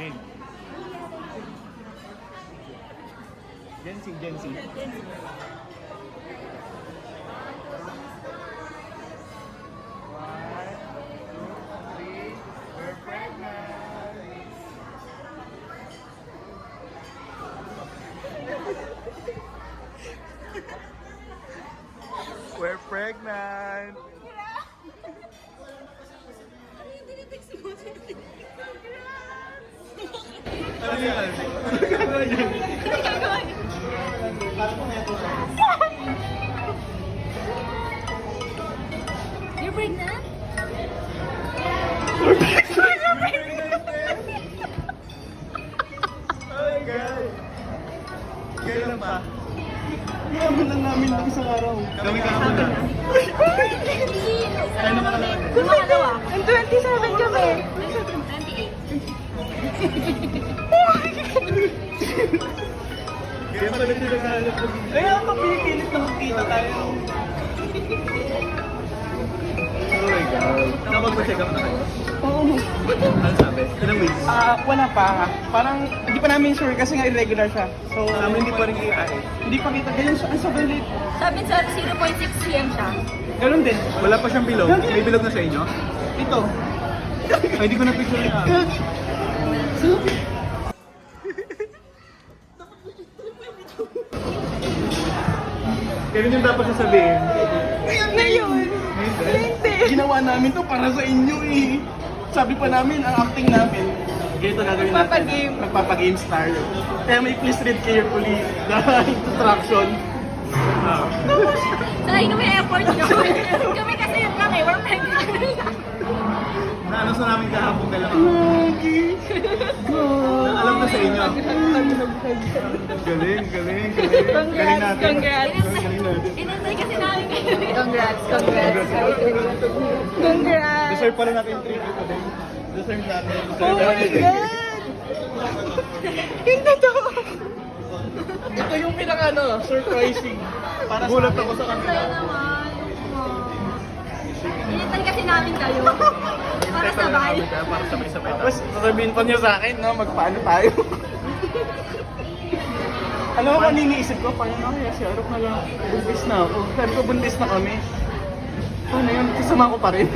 Pink. Jency, Jency. We're pregnant. Ano yan? You're pregnant? Oh my God. Kailan pa? Kailan lang namin ng isang araw. Kami kahapon na. Ano ka naman? Gumagawa. Ang 27 kami. 28. Kaya pala sila nahanap ko. Kaya ako pinipilit na magkita tayo. Oh my God. Nakapag-check up na kayo? Oo. Ano sabi? Ilang weeks? Wala pa. Parang hindi pa namin sure kasi nga irregular siya. So, Hindi pa rin kita hindi pa kita. Ganyan siya. Ang sobrang late. Sabi sa 0.6 cm siya. Ganun din. Wala pa siyang bilog. May bilog na sa inyo? Ito. Ay, hindi ko na picture niya. Ganun yung dapat sasabihin. Ngayon. Hindi. Ginawa namin to para sa inyo eh. Sabi pa namin, ang acting namin, ganito gagawin natin. Magpapagame. Magpapagame star. Kaya may please read carefully the instruction. Sa inyo may effort nyo. Kami kasi yun lang eh. We're pregnant. Naano sa namin kahapon dalawa. Okay. Alam na sa inyo. Galing, galing, galing. Galing natin. Congrats. Galing natin. Inantay kasi namin kayo. Congrats. Congrats. Deserve pala natin yung treat ko din. Deserve natin. Oh my God! Hindi to! Ito yung surprising. Para sa Gulat akin. ako sa kanila. Kaya naman. Inantay kasi namin kayo. Para sabay. Para sabay-sabay tayo. Tapos sasabihin pa niya sa akin, no, magpaano tayo. Alam mo kung iniisip ko, paano na kaya si Arok na lang, buntis na ako. Sabi ko, buntis na kami. Paano yun? Kasama ko pa rin.